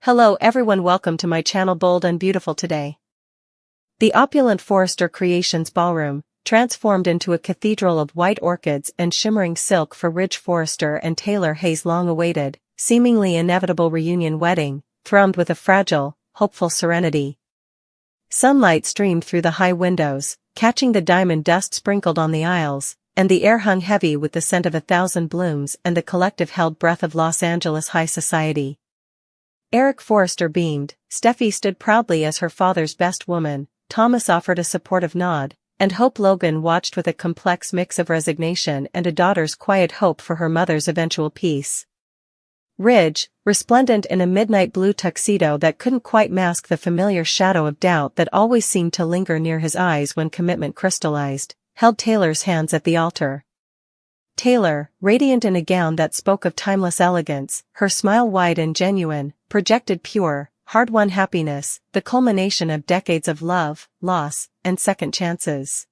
Hello everyone, welcome to my channel. Bold and beautiful today. The opulent Forrester Creations ballroom, transformed into a cathedral of white orchids and shimmering silk for Ridge Forrester and Taylor Hayes' long-awaited, seemingly inevitable reunion wedding, thrummed with a fragile, hopeful serenity. Sunlight streamed through the high windows, catching the diamond dust sprinkled on the aisles, and the air hung heavy with the scent of 1,000 blooms and the collective held breath of Los Angeles high society. Eric Forrester beamed, Steffi stood proudly as her father's best woman, Thomas offered a supportive nod, and Hope Logan watched with a complex mix of resignation and a daughter's quiet hope for her mother's eventual peace. Ridge, resplendent in a midnight blue tuxedo that couldn't quite mask the familiar shadow of doubt that always seemed to linger near his eyes when commitment crystallized, held Taylor's hands at the altar. Taylor, radiant in a gown that spoke of timeless elegance, her smile wide and genuine, projected pure, hard-won happiness, the culmination of decades of love, loss, and second chances.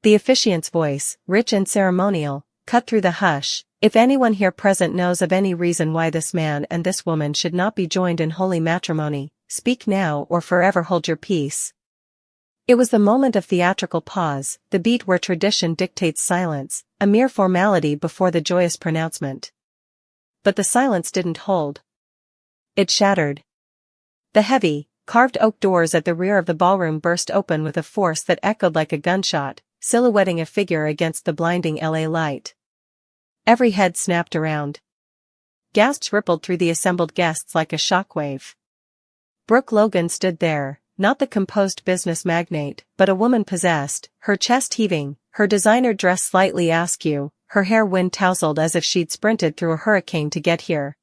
The officiant's voice, rich and ceremonial, cut through the hush. If anyone here present knows of any reason why this man and this woman should not be joined in holy matrimony, speak now or forever hold your peace. It was the moment of theatrical pause, the beat where tradition dictates silence, a mere formality before the joyous pronouncement. But the silence didn't hold. It shattered. The heavy, carved oak doors at the rear of the ballroom burst open with a force that echoed like a gunshot, silhouetting a figure against the blinding LA light. Every head snapped around. Gasps rippled through the assembled guests like a shockwave. Brooke Logan stood there. Not the composed business magnate, but a woman possessed, her chest heaving, her designer dress slightly askew, her hair wind-tousled as if she'd sprinted through a hurricane to get here.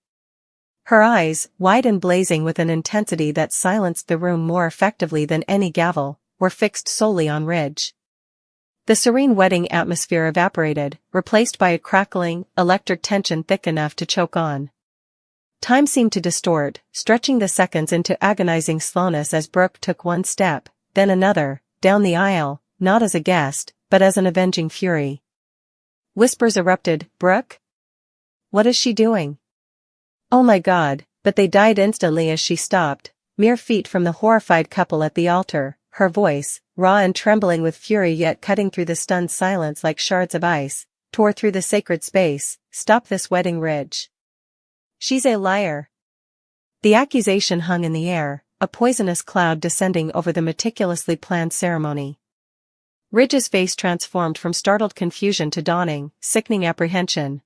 Her eyes, wide and blazing with an intensity that silenced the room more effectively than any gavel, were fixed solely on Ridge. The serene wedding atmosphere evaporated, replaced by a crackling, electric tension thick enough to choke on. Time seemed to distort, stretching the seconds into agonizing slowness as Brooke took one step, then another, down the aisle, not as a guest, but as an avenging fury. Whispers erupted, "Brooke? What is she doing? Oh my God," but they died instantly as she stopped, mere feet from the horrified couple at the altar, her voice, raw and trembling with fury yet cutting through the stunned silence like shards of ice, tore through the sacred space. "Stop this wedding, Ridge. She's a liar." The accusation hung in the air, a poisonous cloud descending over the meticulously planned ceremony. Ridge's face transformed from startled confusion to dawning, sickening apprehension.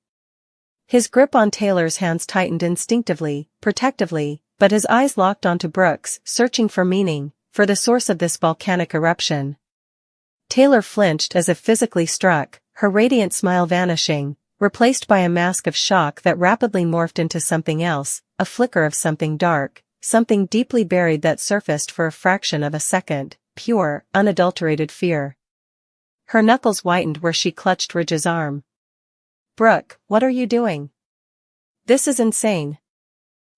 His grip on Taylor's hands tightened instinctively, protectively, but his eyes locked onto Brooke's, searching for meaning, for the source of this volcanic eruption. Taylor flinched as if physically struck, her radiant smile vanishing, replaced by a mask of shock that rapidly morphed into something else, a flicker of something dark, something deeply buried that surfaced for a fraction of a second, pure, unadulterated fear. Her knuckles whitened where she clutched Ridge's arm. "Brooke, what are you doing? This is insane."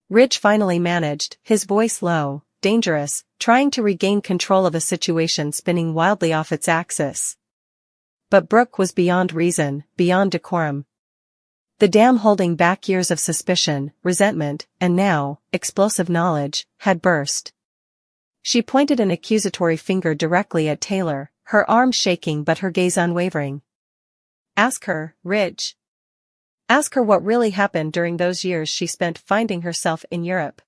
Ridge finally managed, his voice low, dangerous, trying to regain control of a situation spinning wildly off its axis. But Brooke was beyond reason, beyond decorum. The dam holding back years of suspicion, resentment, and now, explosive knowledge, had burst. She pointed an accusatory finger directly at Taylor, her arm shaking but her gaze unwavering. "Ask her, Ridge. Ask her what really happened during those years she spent finding herself in Europe.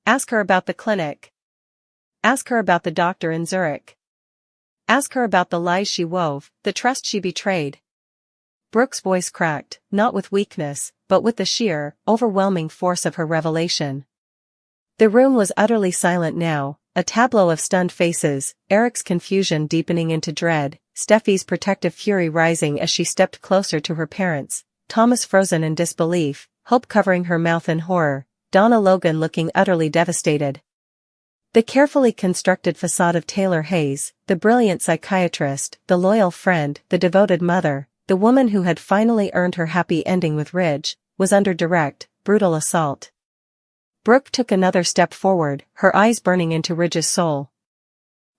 Ask her about the clinic. Ask her about the doctor in Zurich. Ask her about the lies she wove, the trust she betrayed." Brooke's voice cracked, not with weakness, but with the sheer, overwhelming force of her revelation. The room was utterly silent now, a tableau of stunned faces, Eric's confusion deepening into dread, Steffi's protective fury rising as she stepped closer to her parents, Thomas frozen in disbelief, Hope covering her mouth in horror, Donna Logan looking utterly devastated. The carefully constructed facade of Taylor Hayes, the brilliant psychiatrist, the loyal friend, the devoted mother, the woman who had finally earned her happy ending with Ridge, was under direct, brutal assault. Brooke took another step forward, her eyes burning into Ridge's soul.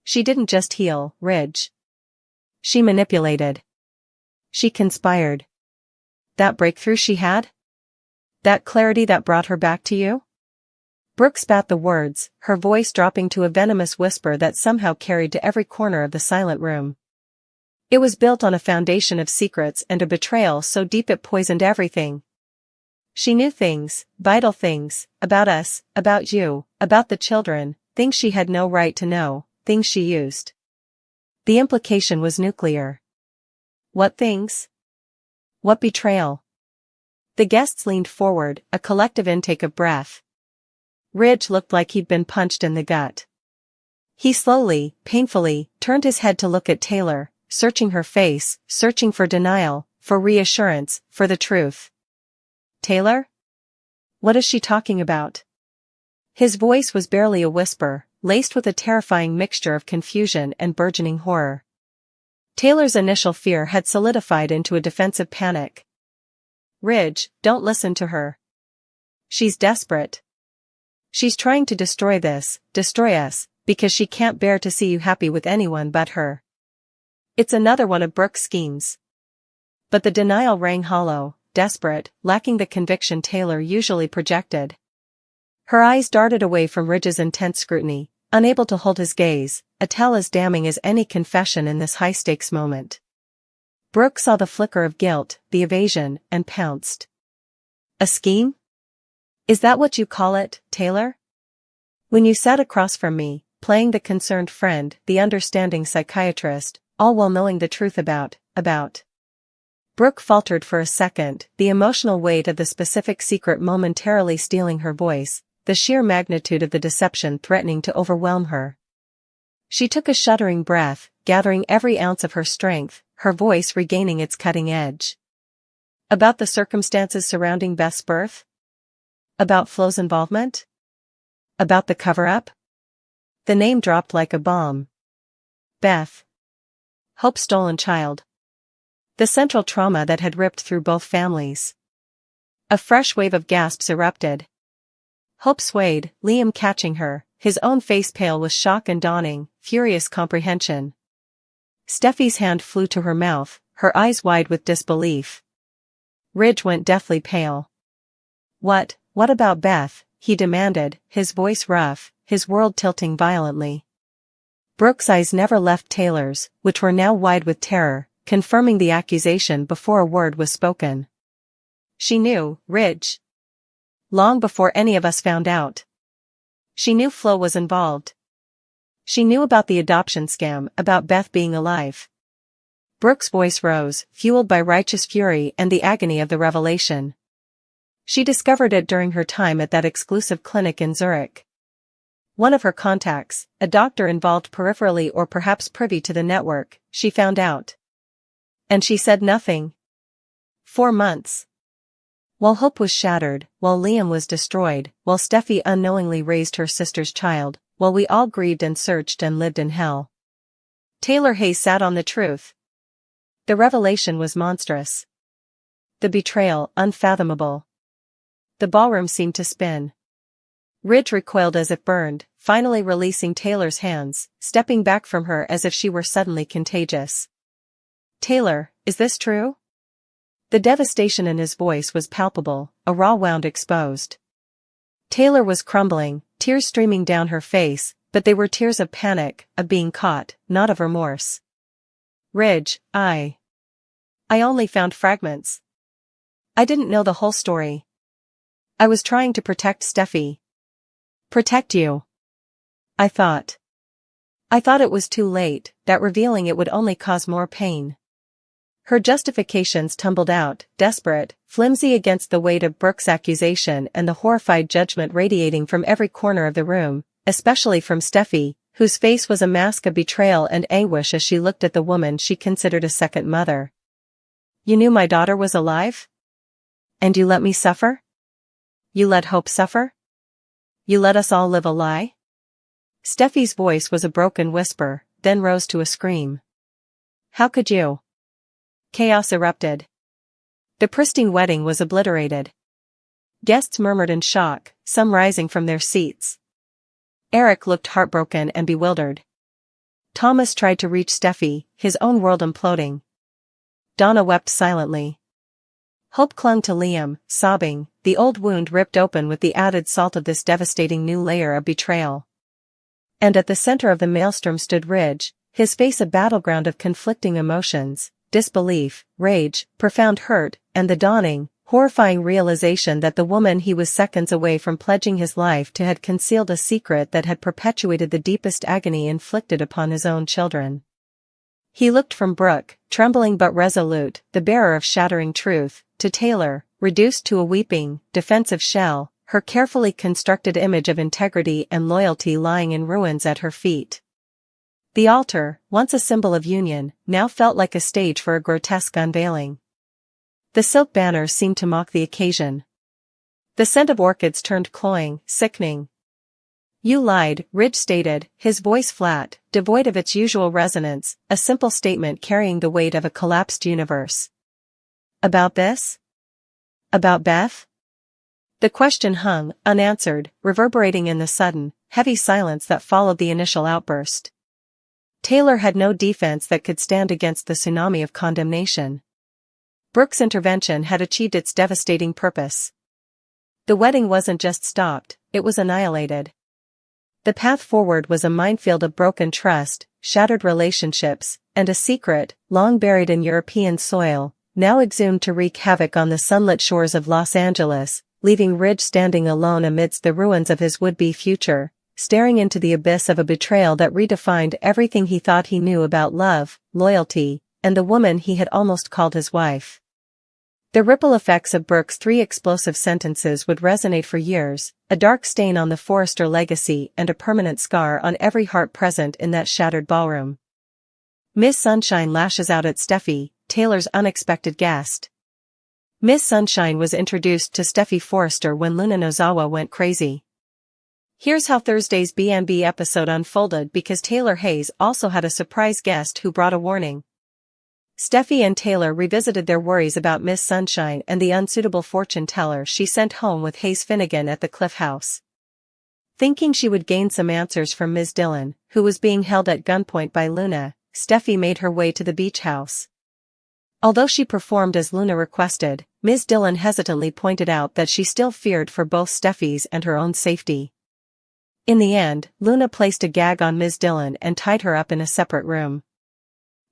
She didn't just heal Ridge. She manipulated. She conspired. That breakthrough she had? That clarity that brought her back to you? Brooke spat the words, her voice dropping to a venomous whisper that somehow carried to every corner of the silent room. It was built on a foundation of secrets and a betrayal so deep it poisoned everything. She knew things, vital things, about us, about you, about the children, things she had no right to know, things she used. The implication was nuclear. What things? What betrayal? The guests leaned forward, a collective intake of breath. Ridge looked like he'd been punched in the gut. He slowly, painfully, turned his head to look at Taylor, searching her face, searching for denial, for reassurance, for the truth. Taylor? What is she talking about? His voice was barely a whisper, laced with a terrifying mixture of confusion and burgeoning horror. Taylor's initial fear had solidified into a defensive panic. Ridge, don't listen to her. She's desperate. She's trying to destroy us, because she can't bear to see you happy with anyone but her. It's another one of Brooke's schemes. But the denial rang hollow, desperate, lacking the conviction Taylor usually projected. Her eyes darted away from Ridge's intense scrutiny, unable to hold his gaze, a tell as damning as any confession in this high-stakes moment. Brooke saw the flicker of guilt, the evasion, and pounced. A scheme? Is that what you call it, Taylor? When you sat across from me, playing the concerned friend, the understanding psychiatrist, all while knowing the truth about. Brooke faltered for a second, the emotional weight of the specific secret momentarily stealing her voice, the sheer magnitude of the deception threatening to overwhelm her. She took a shuddering breath, gathering every ounce of her strength, her voice regaining its cutting edge. About the circumstances surrounding Beth's birth? About Flo's involvement? About the cover-up? The name dropped like a bomb. Beth. Hope's stolen child. The central trauma that had ripped through both families. A fresh wave of gasps erupted. Hope swayed, Liam catching her, his own face pale with shock and dawning, furious comprehension. Steffi's hand flew to her mouth, her eyes wide with disbelief. Ridge went deathly pale. What about Beth? He demanded, his voice rough, his world tilting violently. Brooke's eyes never left Taylor's, which were now wide with terror, confirming the accusation before a word was spoken. She knew, Ridge. Long before any of us found out. She knew Flo was involved. She knew about the adoption scam, about Beth being alive. Brooke's voice rose, fueled by righteous fury and the agony of the revelation. She discovered it during her time at that exclusive clinic in Zurich. One of her contacts, a doctor involved peripherally or perhaps privy to the network, she found out. And she said nothing. 4 months. While Hope was shattered, while Liam was destroyed, while Steffi unknowingly raised her sister's child, while we all grieved and searched and lived in hell. Taylor Hayes sat on the truth. The revelation was monstrous. The betrayal, unfathomable. The ballroom seemed to spin. Ridge recoiled as if burned, finally releasing Taylor's hands, stepping back from her as if she were suddenly contagious. Taylor, is this true? The devastation in his voice was palpable, a raw wound exposed. Taylor was crumbling, tears streaming down her face, but they were tears of panic, of being caught, not of remorse. Ridge, I only found fragments. I didn't know the whole story. I was trying to protect Steffi. Protect you. I thought it was too late, that revealing it would only cause more pain. Her justifications tumbled out, desperate, flimsy against the weight of Brooke's accusation and the horrified judgment radiating from every corner of the room, especially from Steffi, whose face was a mask of betrayal and anguish as she looked at the woman she considered a second mother. You knew my daughter was alive? And you let me suffer? You let Hope suffer? You let us all live a lie? Steffi's voice was a broken whisper, then rose to a scream. How could you? Chaos erupted. The pristine wedding was obliterated. Guests murmured in shock, some rising from their seats. Eric looked heartbroken and bewildered. Thomas tried to reach Steffi, his own world imploding. Donna wept silently. Hope clung to Liam, sobbing, the old wound ripped open with the added salt of this devastating new layer of betrayal. And at the center of the maelstrom stood Ridge, his face a battleground of conflicting emotions, disbelief, rage, profound hurt, and the dawning, horrifying realization that the woman he was seconds away from pledging his life to had concealed a secret that had perpetuated the deepest agony inflicted upon his own children. He looked from Brooke, trembling but resolute, the bearer of shattering truth, to Taylor, reduced to a weeping, defensive shell, her carefully constructed image of integrity and loyalty lying in ruins at her feet. The altar, once a symbol of union, now felt like a stage for a grotesque unveiling. The silk banners seemed to mock the occasion. The scent of orchids turned cloying, sickening. "You lied," Ridge stated, his voice flat, devoid of its usual resonance, a simple statement carrying the weight of a collapsed universe. "About this? About Beth?" The question hung, unanswered, reverberating in the sudden, heavy silence that followed the initial outburst. Taylor had no defense that could stand against the tsunami of condemnation. Brooke's intervention had achieved its devastating purpose. The wedding wasn't just stopped, it was annihilated. The path forward was a minefield of broken trust, shattered relationships, and a secret, long buried in European soil, now exhumed to wreak havoc on the sunlit shores of Los Angeles, leaving Ridge standing alone amidst the ruins of his would-be future, staring into the abyss of a betrayal that redefined everything he thought he knew about love, loyalty, and the woman he had almost called his wife. The ripple effects of Brooke's 3 explosive sentences would resonate for years, a dark stain on the Forrester legacy and a permanent scar on every heart present in that shattered ballroom. Miss Sunshine lashes out at Steffi, Taylor's unexpected guest. Miss Sunshine was introduced to Steffi Forrester when Luna Nozawa went crazy. Here's how Thursday's B&B episode unfolded because Taylor Hayes also had a surprise guest who brought a warning. Steffi and Taylor revisited their worries about Miss Sunshine and the unsuitable fortune teller she sent home with Hayes Finnegan at the Cliff House. Thinking she would gain some answers from Ms. Dillon, who was being held at gunpoint by Luna, Steffi made her way to the beach house. Although she performed as Luna requested, Ms. Dillon hesitantly pointed out that she still feared for both Steffi's and her own safety. In the end, Luna placed a gag on Ms. Dillon and tied her up in a separate room.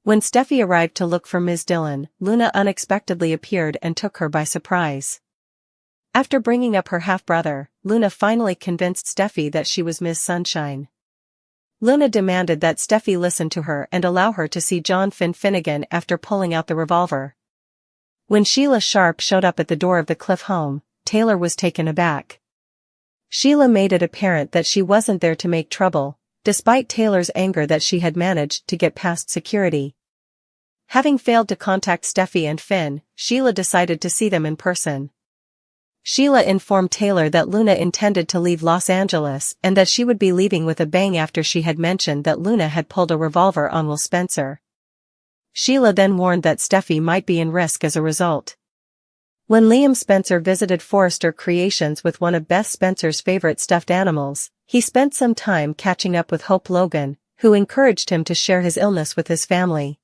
When Steffi arrived to look for Ms. Dillon, Luna unexpectedly appeared and took her by surprise. After bringing up her half-brother, Luna finally convinced Steffi that she was Miss Sunshine. Luna demanded that Steffi listen to her and allow her to see John Finnegan after pulling out the revolver. When Sheila Sharp showed up at the door of the Cliff home, Taylor was taken aback. Sheila made it apparent that she wasn't there to make trouble, despite Taylor's anger that she had managed to get past security. Having failed to contact Steffi and Finn, Sheila decided to see them in person. Sheila informed Taylor that Luna intended to leave Los Angeles and that she would be leaving with a bang after she had mentioned that Luna had pulled a revolver on Will Spencer. Sheila then warned that Steffi might be in risk as a result. When Liam Spencer visited Forrester Creations with one of Beth Spencer's favorite stuffed animals, he spent some time catching up with Hope Logan, who encouraged him to share his illness with his family.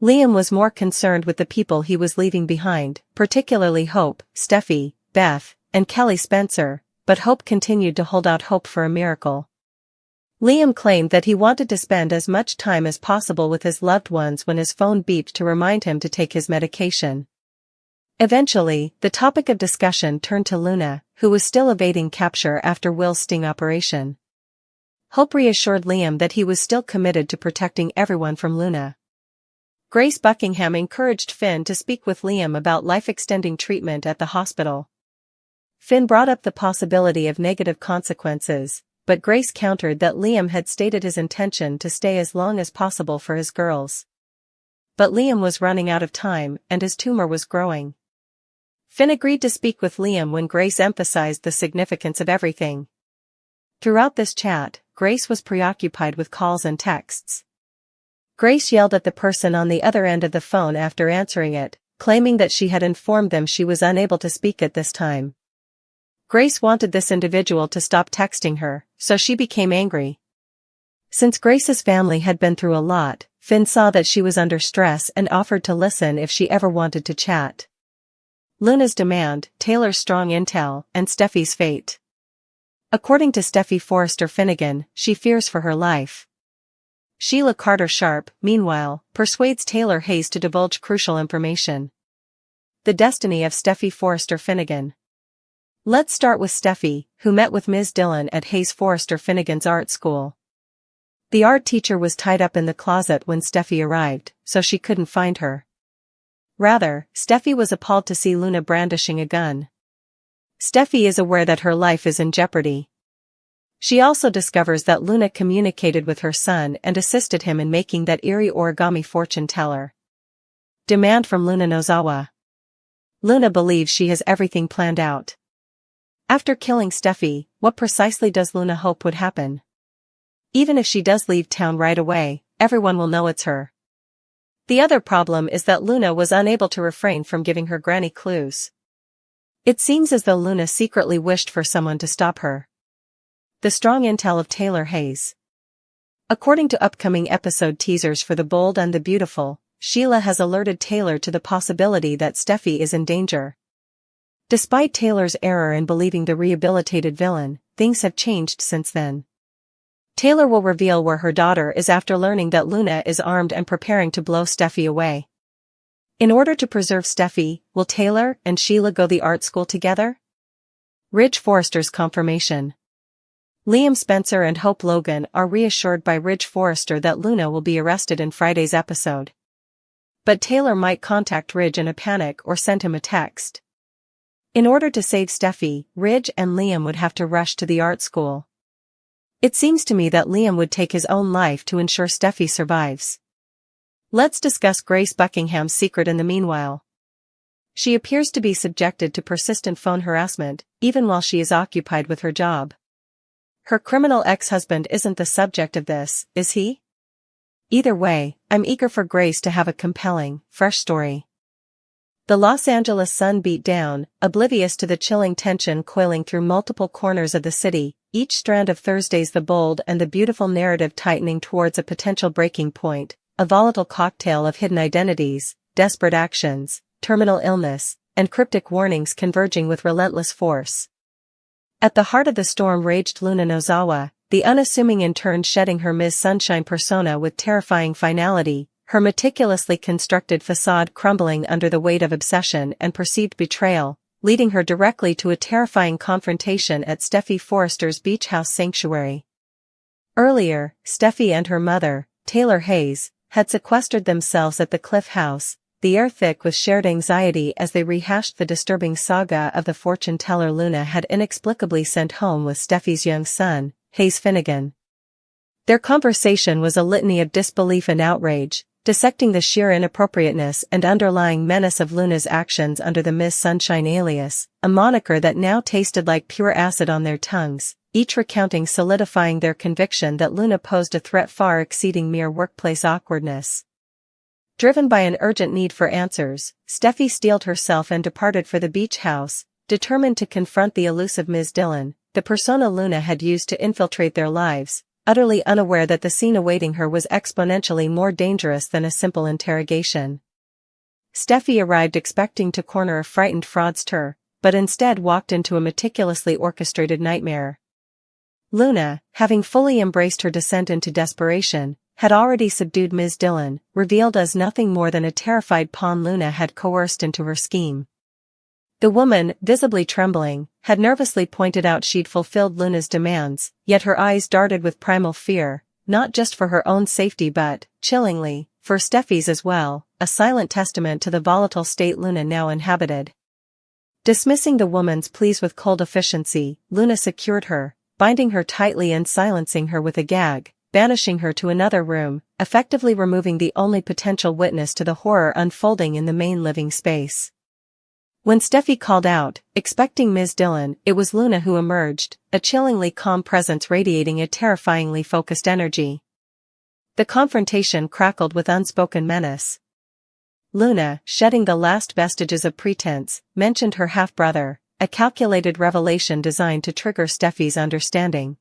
Liam was more concerned with the people he was leaving behind, particularly Hope, Steffi, Beth, and Kelly Spencer, but Hope continued to hold out hope for a miracle. Liam claimed that he wanted to spend as much time as possible with his loved ones when his phone beeped to remind him to take his medication. Eventually, the topic of discussion turned to Luna, who was still evading capture after Will's sting operation. Hope reassured Liam that he was still committed to protecting everyone from Luna. Grace Buckingham encouraged Finn to speak with Liam about life-extending treatment at the hospital. Finn brought up the possibility of negative consequences, but Grace countered that Liam had stated his intention to stay as long as possible for his girls. But Liam was running out of time and his tumor was growing. Finn agreed to speak with Liam when Grace emphasized the significance of everything. Throughout this chat, Grace was preoccupied with calls and texts. Grace yelled at the person on the other end of the phone after answering it, claiming that she had informed them she was unable to speak at this time. Grace wanted this individual to stop texting her, so she became angry. Since Grace's family had been through a lot, Finn saw that she was under stress and offered to listen if she ever wanted to chat. Luna's demand, Taylor's strong intel, and Steffi's fate. According to Steffi Forrester Finnegan, she fears for her life. Sheila Carter Sharp, meanwhile, persuades Taylor Hayes to divulge crucial information. The destiny of Steffi Forrester Finnegan. Let's start with Steffi, who met with Ms. Dillon at Hayes Forrester Finnegan's art school. The art teacher was tied up in the closet when Steffi arrived, so she couldn't find her. Rather, Steffi was appalled to see Luna brandishing a gun. Steffi is aware that her life is in jeopardy. She also discovers that Luna communicated with her son and assisted him in making that eerie origami fortune teller. Demand from Luna Nozawa. Luna believes she has everything planned out. After killing Steffi, what precisely does Luna hope would happen? Even if she does leave town right away, everyone will know it's her. The other problem is that Luna was unable to refrain from giving her granny clues. It seems as though Luna secretly wished for someone to stop her. The strong intel of Taylor Hayes. According to upcoming episode teasers for The Bold and the Beautiful, Sheila has alerted Taylor to the possibility that Steffi is in danger. Despite Taylor's error in believing the rehabilitated villain, things have changed since then. Taylor will reveal where her daughter is after learning that Luna is armed and preparing to blow Steffi away. In order to preserve Steffi, will Taylor and Sheila go the art school together? Ridge Forrester's confirmation. Liam Spencer and Hope Logan are reassured by Ridge Forrester that Luna will be arrested in Friday's episode. But Taylor might contact Ridge in a panic or send him a text. In order to save Steffi, Ridge and Liam would have to rush to the art school. It seems to me that Liam would take his own life to ensure Steffi survives. Let's discuss Grace Buckingham's secret in the meanwhile. She appears to be subjected to persistent phone harassment, even while she is occupied with her job. Her criminal ex-husband isn't the subject of this, is he? Either way, I'm eager for Grace to have a compelling, fresh story. The Los Angeles sun beat down, oblivious to the chilling tension coiling through multiple corners of the city, each strand of Thursday's The Bold and the Beautiful narrative tightening towards a potential breaking point, a volatile cocktail of hidden identities, desperate actions, terminal illness, and cryptic warnings converging with relentless force. At the heart of the storm raged Luna Nozawa, the unassuming intern shedding her Ms. Sunshine persona with terrifying finality, her meticulously constructed facade crumbling under the weight of obsession and perceived betrayal, leading her directly to a terrifying confrontation at Steffi Forrester's beach house sanctuary. Earlier, Steffi and her mother, Taylor Hayes, had sequestered themselves at the Cliff House, the air thick with shared anxiety as they rehashed the disturbing saga of the fortune teller Luna had inexplicably sent home with Steffi's young son, Hayes Finnegan. Their conversation was a litany of disbelief and outrage, dissecting the sheer inappropriateness and underlying menace of Luna's actions under the Miss Sunshine alias, a moniker that now tasted like pure acid on their tongues, each recounting solidifying their conviction that Luna posed a threat far exceeding mere workplace awkwardness. Driven by an urgent need for answers, Steffi steeled herself and departed for the beach house, determined to confront the elusive Ms. Dillon, the persona Luna had used to infiltrate their lives, utterly unaware that the scene awaiting her was exponentially more dangerous than a simple interrogation. Steffi arrived expecting to corner a frightened fraudster, but instead walked into a meticulously orchestrated nightmare. Luna, having fully embraced her descent into desperation, had already subdued Ms. Dillon, revealed as nothing more than a terrified pawn Luna had coerced into her scheme. The woman, visibly trembling, had nervously pointed out she'd fulfilled Luna's demands, yet her eyes darted with primal fear, not just for her own safety but, chillingly, for Steffi's as well, a silent testament to the volatile state Luna now inhabited. Dismissing the woman's pleas with cold efficiency, Luna secured her, binding her tightly and silencing her with a gag, banishing her to another room, effectively removing the only potential witness to the horror unfolding in the main living space. When Steffi called out, expecting Ms. Dillon, it was Luna who emerged, a chillingly calm presence radiating a terrifyingly focused energy. The confrontation crackled with unspoken menace. Luna, shedding the last vestiges of pretense, mentioned her half-brother, a calculated revelation designed to trigger Steffi's understanding.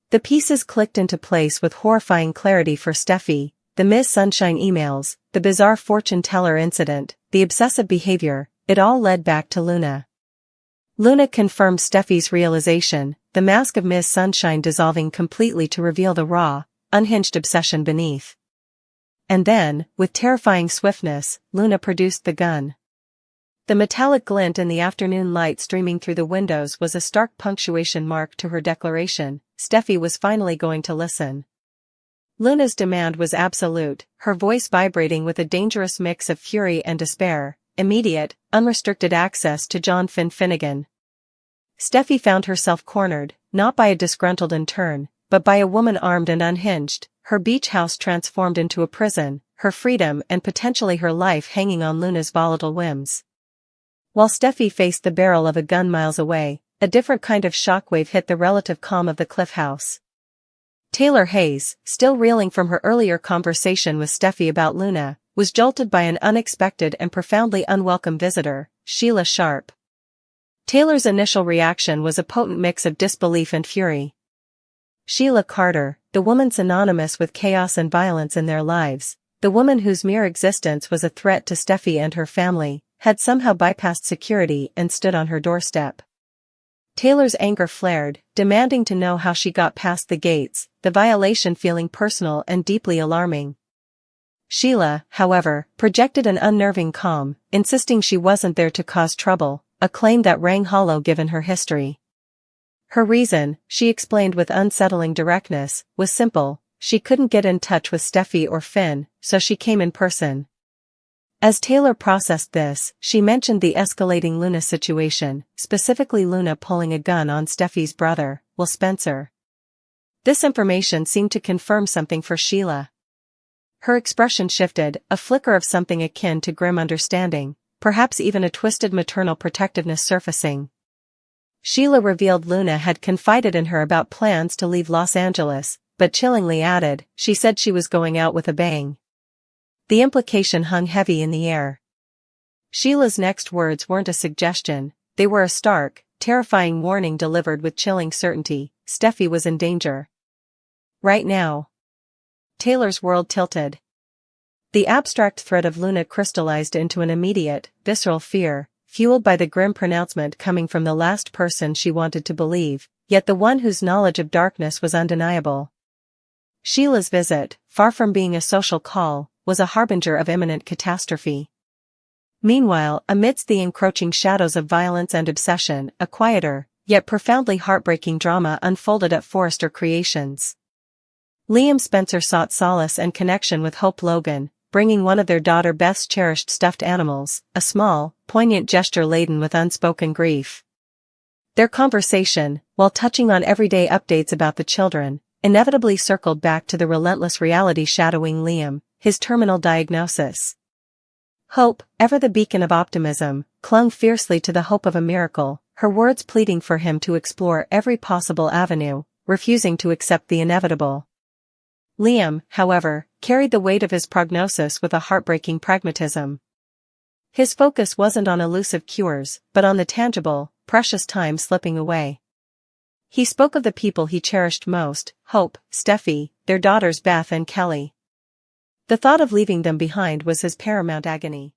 The pieces clicked into place with horrifying clarity for Steffi, the Ms. Sunshine emails, the bizarre fortune teller incident, the obsessive behavior, it all led back to Luna. Luna confirmed Steffi's realization, the mask of Ms. Sunshine dissolving completely to reveal the raw, unhinged obsession beneath. And then, with terrifying swiftness, Luna produced the gun. The metallic glint in the afternoon light streaming through the windows was a stark punctuation mark to her declaration. Steffi was finally going to listen. Luna's demand was absolute, her voice vibrating with a dangerous mix of fury and despair, immediate, unrestricted access to John Finnegan. Steffi found herself cornered, not by a disgruntled intern, but by a woman armed and unhinged, her beach house transformed into a prison, her freedom and potentially her life hanging on Luna's volatile whims. While Steffi faced the barrel of a gun miles away, a different kind of shockwave hit the relative calm of the Cliff House. Taylor Hayes, still reeling from her earlier conversation with Steffi about Luna, was jolted by an unexpected and profoundly unwelcome visitor, Sheila Sharp. Taylor's initial reaction was a potent mix of disbelief and fury. Sheila Carter, the woman synonymous with chaos and violence in their lives, the woman whose mere existence was a threat to Steffi and her family, had somehow bypassed security and stood on her doorstep. Taylor's anger flared, demanding to know how she got past the gates, the violation feeling personal and deeply alarming. Sheila, however, projected an unnerving calm, insisting she wasn't there to cause trouble, a claim that rang hollow given her history. Her reason, she explained with unsettling directness, was simple: she couldn't get in touch with Steffi or Finn, so she came in person. As Taylor processed this, she mentioned the escalating Luna situation, specifically Luna pulling a gun on Steffi's brother, Will Spencer. This information seemed to confirm something for Sheila. Her expression shifted, a flicker of something akin to grim understanding, perhaps even a twisted maternal protectiveness surfacing. Sheila revealed Luna had confided in her about plans to leave Los Angeles, but chillingly added, she said she was going out with a bang. The implication hung heavy in the air. Sheila's next words weren't a suggestion, they were a stark, terrifying warning delivered with chilling certainty: Steffi was in danger. Right now. Taylor's world tilted. The abstract threat of Luna crystallized into an immediate, visceral fear, fueled by the grim pronouncement coming from the last person she wanted to believe, yet the one whose knowledge of darkness was undeniable. Sheila's visit, far from being a social call, was a harbinger of imminent catastrophe. Meanwhile, amidst the encroaching shadows of violence and obsession, a quieter, yet profoundly heartbreaking drama unfolded at Forrester Creations. Liam Spencer sought solace and connection with Hope Logan, bringing one of their daughter Beth's cherished stuffed animals, a small, poignant gesture laden with unspoken grief. Their conversation, while touching on everyday updates about the children, inevitably circled back to the relentless reality shadowing Liam, his terminal diagnosis. Hope, ever the beacon of optimism, clung fiercely to the hope of a miracle, her words pleading for him to explore every possible avenue, refusing to accept the inevitable. Liam, however, carried the weight of his prognosis with a heartbreaking pragmatism. His focus wasn't on elusive cures, but on the tangible, precious time slipping away. He spoke of the people he cherished most: Hope, Steffi, their daughters Beth and Kelly. The thought of leaving them behind was his paramount agony.